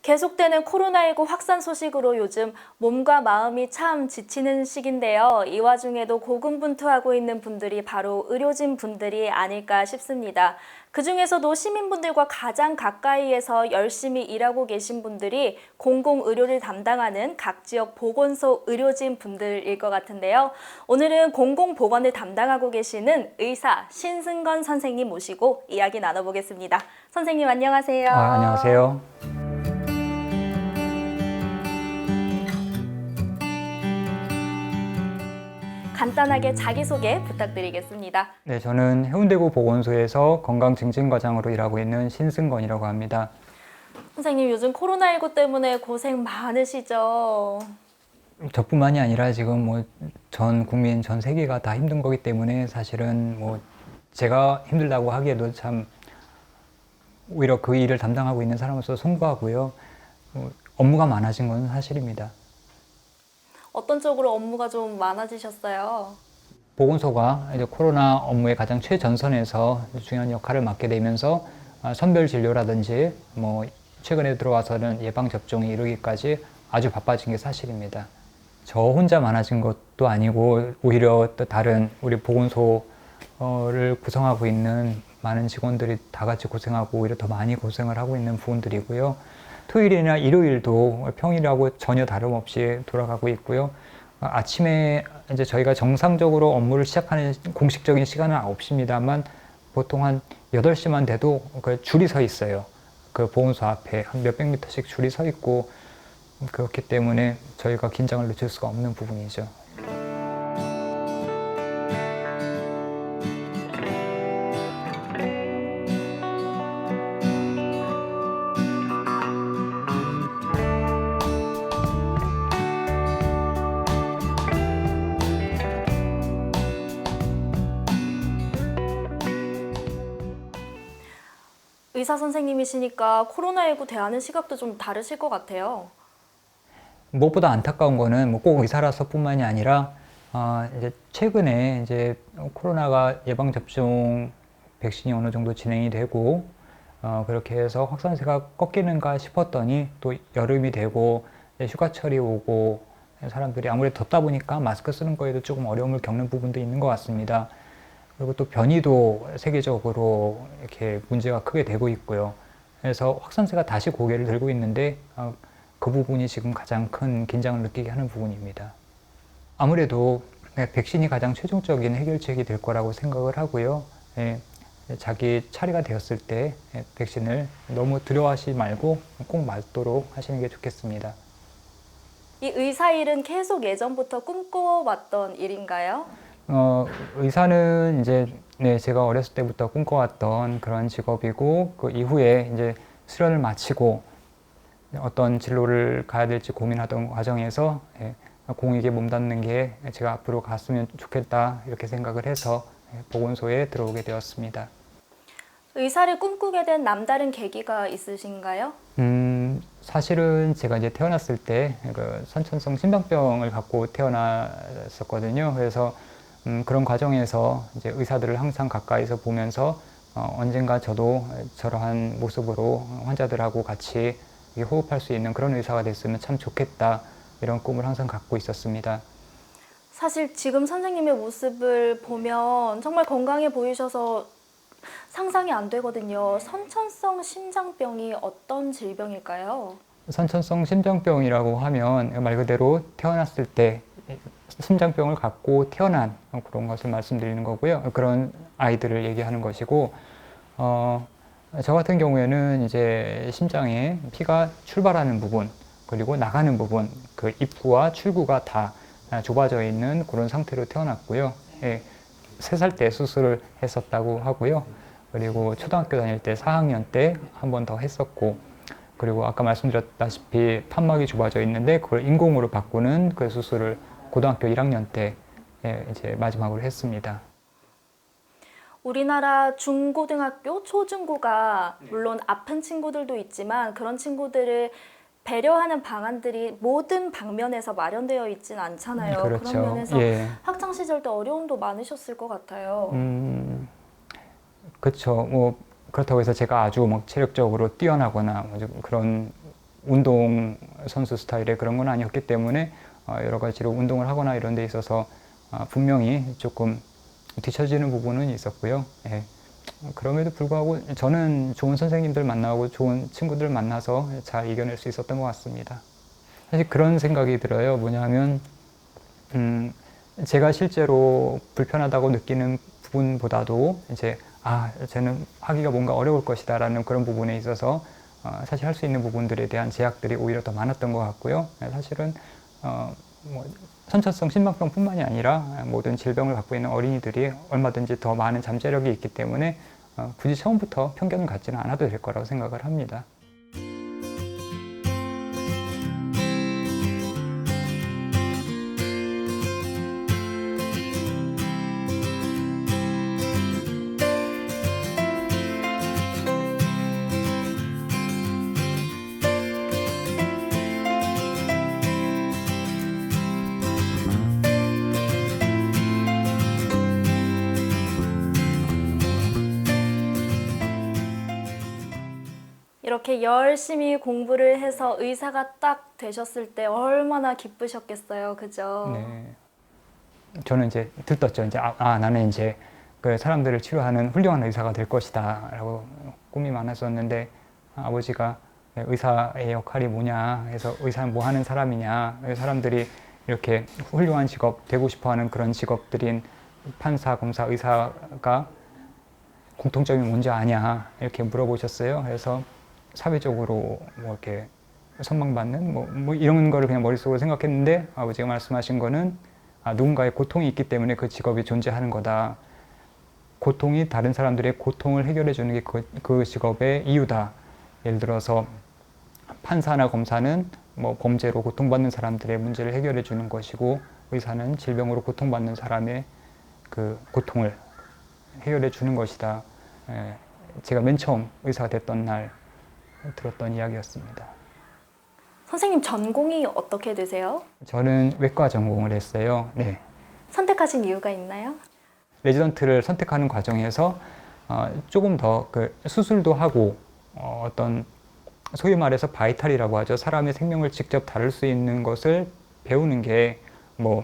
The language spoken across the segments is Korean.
계속되는 코로나19 확산 소식으로 요즘 몸과 마음이 참 지치는 시기인데요. 이 와중에도 고군분투하고 있는 분들이 바로 의료진 분들이 아닐까 싶습니다. 그중에서도 시민분들과 가장 가까이에서 열심히 일하고 계신 분들이 공공의료를 담당하는 각 지역 보건소 의료진 분들일 것 같은데요. 오늘은 공공보건을 담당하고 계시는 의사 신승건 선생님 모시고 이야기 나눠보겠습니다. 선생님 안녕하세요. 안녕하세요. 간단하게 자기소개 부탁드리겠습니다. 네, 저는 해운대구 보건소에서 건강증진과장으로 일하고 있는 신승건이라고 합니다. 선생님 요즘 코로나19 때문에 고생 많으시죠? 저뿐만이 아니라 지금 전 국민, 전 세계가 다 힘든 거기 때문에 사실은 제가 힘들다고 하기에도 참 오히려 그 일을 담당하고 있는 사람으로서 송구하고요. 업무가 많아진 건 사실입니다. 어떤 쪽으로 업무가 좀 많아지셨어요? 보건소가 이제 코로나 업무의 가장 최전선에서 중요한 역할을 맡게 되면서 선별 진료라든지 최근에 들어와서는 예방 접종에 이르기까지 아주 바빠진 게 사실입니다. 저 혼자 많아진 것도 아니고 오히려 또 다른 우리 보건소를 구성하고 있는 많은 직원들이 다 같이 고생하고 오히려 더 많이 고생을 하고 있는 부분들이고요. 토요일이나 일요일도 평일하고 전혀 다름없이 돌아가고 있고요. 아침에 이제 저희가 정상적으로 업무를 시작하는 공식적인 시간은 9시입니다만 보통 한 8시만 돼도 줄이 서 있어요. 그 보건소 앞에 한 몇백 미터씩 줄이 서 있고 그렇기 때문에 저희가 긴장을 늦출 수가 없는 부분이죠. 의사 선생님이시니까 코로나19 대하는 시각도 좀 다르실 것 같아요. 무엇보다 안타까운 거는 꼭 의사라서뿐만이 아니라 이제 최근에 이제 코로나가 예방 접종 백신이 어느 정도 진행이 되고 그렇게 해서 확산세가 꺾이는가 싶었더니 또 여름이 되고 휴가철이 오고 사람들이 아무래도 덥다 보니까 마스크 쓰는 거에도 조금 어려움을 겪는 부분도 있는 것 같습니다. 그리고 또 변이도 세계적으로 이렇게 문제가 크게 되고 있고요. 그래서 확산세가 다시 고개를 들고 있는데 그 부분이 지금 가장 큰 긴장을 느끼게 하는 부분입니다. 아무래도 백신이 가장 최종적인 해결책이 될 거라고 생각을 하고요. 자기 차례가 되었을 때 백신을 너무 두려워하지 말고 꼭 맞도록 하시는 게 좋겠습니다. 이 의사 일은 계속 예전부터 꿈꿔왔던 일인가요? 의사는 이제 제가 어렸을 때부터 꿈꿔왔던 그런 직업이고 그 이후에 이제 수련을 마치고 어떤 진로를 가야 될지 고민하던 과정에서 공익에 몸담는 게 제가 앞으로 갔으면 좋겠다 이렇게 생각을 해서 보건소에 들어오게 되었습니다. 의사를 꿈꾸게 된 남다른 계기가 있으신가요? 사실은 제가 이제 태어났을 때 그 선천성 심장병을 갖고 태어났었거든요. 그래서 그런 과정에서 이제 의사들을 항상 가까이서 보면서 언젠가 저도 저러한 모습으로 환자들하고 같이 호흡할 수 있는 그런 의사가 됐으면 참 좋겠다 이런 꿈을 항상 갖고 있었습니다. 사실 지금 선생님의 모습을 보면 정말 건강해 보이셔서 상상이 안 되거든요. 선천성 심장병이 어떤 질병일까요? 선천성 심장병이라고 하면 말 그대로 태어났을 때 심장병을 갖고 태어난 그런 것을 말씀드리는 거고요. 그런 아이들을 얘기하는 것이고, 저 같은 경우에는 이제 심장에 피가 출발하는 부분, 그리고 나가는 부분, 그 입구와 출구가 다 좁아져 있는 그런 상태로 태어났고요. 3살 때 수술을 했었다고 하고요. 그리고 초등학교 다닐 때 4학년 때 한 번 더 했었고, 그리고 아까 말씀드렸다시피 판막이 좁아져 있는데 그걸 인공으로 바꾸는 그 수술을 고등학교 1학년 때 이제 마지막으로 했습니다. 우리나라 중고등학교, 초중고가 물론 아픈 친구들도 있지만 그런 친구들을 배려하는 방안들이 모든 방면에서 마련되어 있진 않잖아요. 그렇죠. 그런 면에서 예. 학창 시절 때 어려움도 많으셨을 것 같아요. 그렇죠. 그렇다고 해서 제가 아주 체력적으로 뛰어나거나 그런 운동 선수 스타일의 그런 건 아니었기 때문에 여러 가지로 운동을 하거나 이런 데 있어서 분명히 조금 뒤처지는 부분은 있었고요. 예. 그럼에도 불구하고 저는 좋은 선생님들 만나고 좋은 친구들 만나서 잘 이겨낼 수 있었던 것 같습니다. 사실 그런 생각이 들어요. 뭐냐면 제가 실제로 불편하다고 느끼는 부분보다도 이제 쟤는 하기가 뭔가 어려울 것이다 라는 그런 부분에 있어서 사실 할 수 있는 부분들에 대한 제약들이 오히려 더 많았던 것 같고요. 사실은 뭐 선천성 심장병뿐만이 아니라 모든 질병을 갖고 있는 어린이들이 얼마든지 더 많은 잠재력이 있기 때문에 굳이 처음부터 편견을 갖지는 않아도 될 거라고 생각을 합니다. 이렇게 열심히 공부를 해서 의사가 딱 되셨을 때 얼마나 기쁘셨겠어요. 그죠? 네. 저는 이제 들떴죠. 이제 나는 이제 그 사람들을 치료하는 훌륭한 의사가 될 것이다라고 꿈이 많았었는데 아버지가 의사의 역할이 뭐냐 해서 의사는 뭐 하는 사람이냐 사람들이 이렇게 훌륭한 직업 되고 싶어하는 그런 직업들인 판사, 검사, 의사가 공통점이 뭔지 아냐 이렇게 물어보셨어요. 그래서 사회적으로 뭐 이렇게 선망받는 뭐 이런 거를 그냥 머릿속으로 생각했는데 아버지가 말씀하신 거는 누군가의 고통이 있기 때문에 그 직업이 존재하는 거다. 고통이 다른 사람들의 고통을 해결해 주는 게 그 직업의 이유다. 예를 들어서 판사나 검사는 뭐 범죄로 고통받는 사람들의 문제를 해결해 주는 것이고 의사는 질병으로 고통받는 사람의 그 고통을 해결해 주는 것이다. 제가 맨 처음 의사가 됐던 날 들었던 이야기였습니다. 선생님 전공이 어떻게 되세요? 저는 외과 전공을 했어요. 네. 선택하신 이유가 있나요? 레지던트를 선택하는 과정에서 조금 더 그 수술도 하고 어떤 소위 말해서 바이탈이라고 하죠. 사람의 생명을 직접 다룰 수 있는 것을 배우는 게 뭐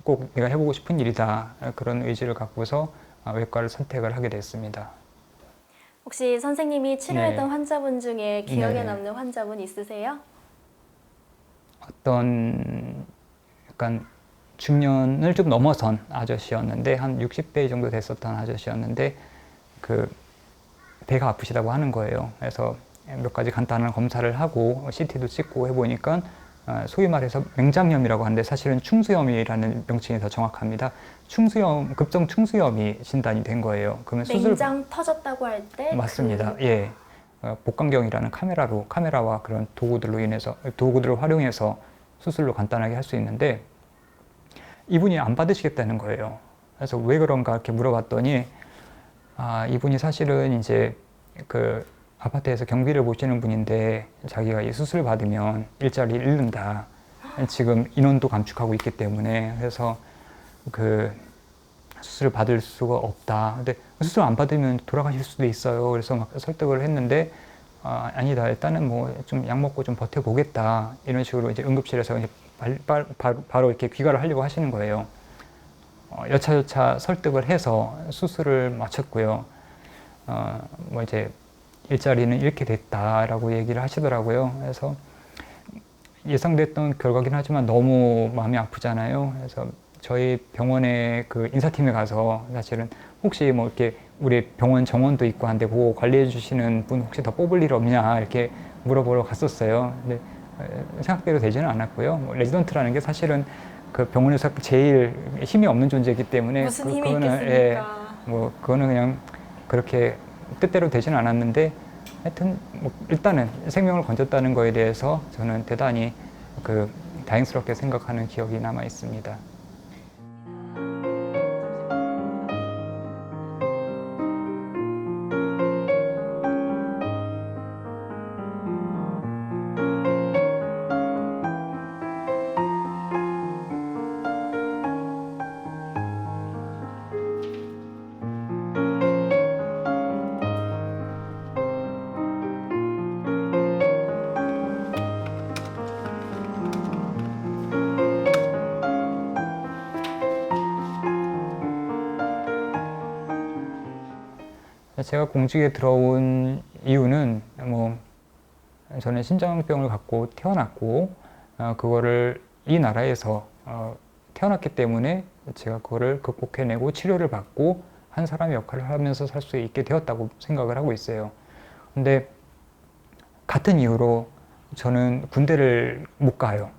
꼭 내가 해보고 싶은 일이다. 그런 의지를 갖고서 외과를 선택을 하게 됐습니다. 혹시 선생님이 치료했던 네. 환자분 중에 기억에 네. 남는 환자분 있으세요? 어떤 약간 중년을 좀 넘어선 아저씨였는데 한 60대 정도 됐었던 아저씨였는데 그 배가 아프시다고 하는 거예요. 그래서 몇 가지 간단한 검사를 하고 CT도 찍고 해보니까 소위 말해서 맹장염이라고 하는데 사실은 충수염이라는 명칭이 더 정확합니다. 충수염, 급성 충수염이 진단이 된 거예요. 그러면 맹장 터졌다고 할 때? 맞습니다. 예. 복강경이라는 카메라와 그런 도구들을 활용해서 수술로 간단하게 할 수 있는데 이분이 안 받으시겠다는 거예요. 그래서 왜 그런가 이렇게 물어봤더니 이분이 사실은 이제 그 아파트에서 경비를 보시는 분인데 자기가 이 수술 받으면 일자리를 잃는다. 지금 인원도 감축하고 있기 때문에 그래서 그 수술을 받을 수가 없다. 근데 수술 안 받으면 돌아가실 수도 있어요. 그래서 막 설득을 했는데 아니다. 일단은 뭐 좀 약 먹고 좀 버텨보겠다. 이런 식으로 이제 응급실에서 이제 바로 이렇게 귀가를 하려고 하시는 거예요. 여차저차 설득을 해서 수술을 마쳤고요. 뭐 이제 일자리는 잃게 됐다라고 얘기를 하시더라고요. 그래서 예상됐던 결과긴 하지만 너무 마음이 아프잖아요. 그래서 저희 병원의 그 인사팀에 가서 사실은 혹시 뭐 이렇게 우리 병원 정원도 있고 한데 그거 관리해 주시는 분 혹시 더 뽑을 일 없냐 이렇게 물어보러 갔었어요. 근데 생각대로 되지는 않았고요. 뭐 레지던트라는 게 사실은 그 병원에서 제일 힘이 없는 존재이기 때문에 무슨 힘이 그거는 있겠습니까? 뭐 그거는 그냥 그렇게 뜻대로 되지는 않았는데 하여튼 뭐 일단은 생명을 건졌다는 거에 대해서 저는 대단히 그 다행스럽게 생각하는 기억이 남아 있습니다. 제가 공직에 들어온 이유는 뭐 저는 심장병을 갖고 태어났고 그거를 이 나라에서 태어났기 때문에 제가 그거를 극복해내고 치료를 받고 한 사람의 역할을 하면서 살 수 있게 되었다고 생각을 하고 있어요. 근데 같은 이유로 저는 군대를 못 가요.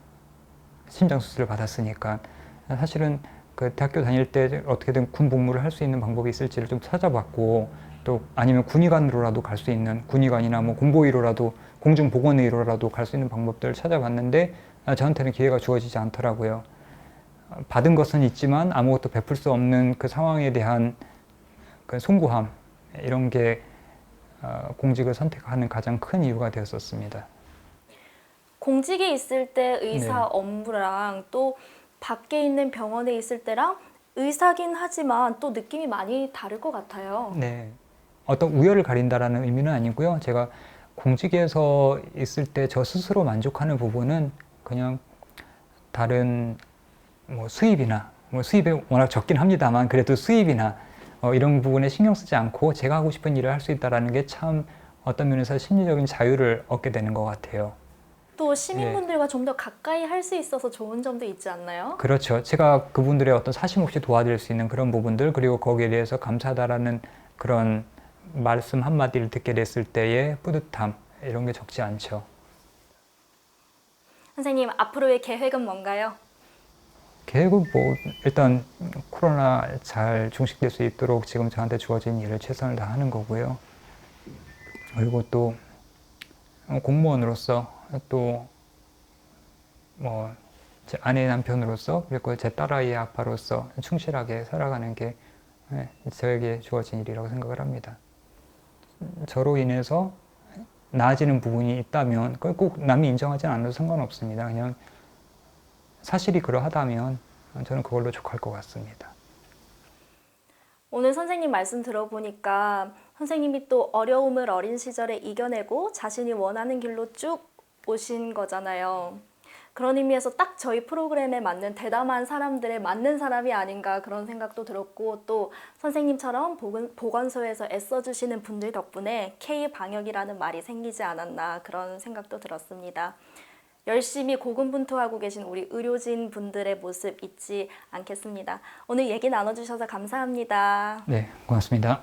심장 수술을 받았으니까. 사실은 그 대학교 다닐 때 어떻게든 군 복무를 할 수 있는 방법이 있을지를 좀 찾아봤고, 또 아니면 군의관으로라도 갈 수 있는, 군의관이나 뭐 공보위로라도, 공중보건의로라도 갈 수 있는 방법들을 찾아봤는데 저한테는 기회가 주어지지 않더라고요. 받은 것은 있지만 아무것도 베풀 수 없는 그 상황에 대한 그 송구함, 이런 게 공직을 선택하는 가장 큰 이유가 되었었습니다. 공직에 있을 때 의사 네. 업무랑 또 밖에 있는 병원에 있을 때랑 의사긴 하지만 또 느낌이 많이 다를 것 같아요. 네. 어떤 우열을 가린다라는 의미는 아니고요. 제가 공직에서 있을 때 저 스스로 만족하는 부분은 그냥 다른 뭐 수입이나, 뭐 수입이 워낙 적긴 합니다만 그래도 수입이나 이런 부분에 신경 쓰지 않고 제가 하고 싶은 일을 할 수 있다는 게 참 어떤 면에서 심리적인 자유를 얻게 되는 것 같아요. 또 시민분들과 좀 더 가까이 할 수 있어서 좋은 점도 있지 않나요? 그렇죠. 제가 그분들의 어떤 사심없이 도와드릴 수 있는 그런 부분들, 그리고 거기에 대해서 감사하다라는 그런 말씀 한마디를 듣게 됐을 때의 뿌듯함, 이런 게 적지 않죠. 선생님, 앞으로의 계획은 뭔가요? 계획은 뭐 일단 코로나 잘 종식될 수 있도록 지금 저한테 주어진 일을 최선을 다하는 거고요. 그리고 또 공무원으로서, 또 뭐 제 아내 남편으로서, 그리고 제 딸아이의 아빠로서 충실하게 살아가는 게 저에게 주어진 일이라고 생각을 합니다. 저로 인해서 나아지는 부분이 있다면 그걸 꼭 남이 인정하지 않아도 상관없습니다. 그냥 사실이 그러하다면 저는 그걸로 족할 것 같습니다. 오늘 선생님 말씀 들어보니까 선생님이 또 어려움을 어린 시절에 이겨내고 자신이 원하는 길로 쭉 오신 거잖아요. 그런 의미에서 딱 저희 프로그램에 맞는 대담한 사람들의 맞는 사람이 아닌가 그런 생각도 들었고, 또 선생님처럼 보건소에서 애써주시는 분들 덕분에 K방역이라는 말이 생기지 않았나 그런 생각도 들었습니다. 열심히 고군분투하고 계신 우리 의료진 분들의 모습 잊지 않겠습니다. 오늘 얘기 나눠주셔서 감사합니다. 네, 고맙습니다.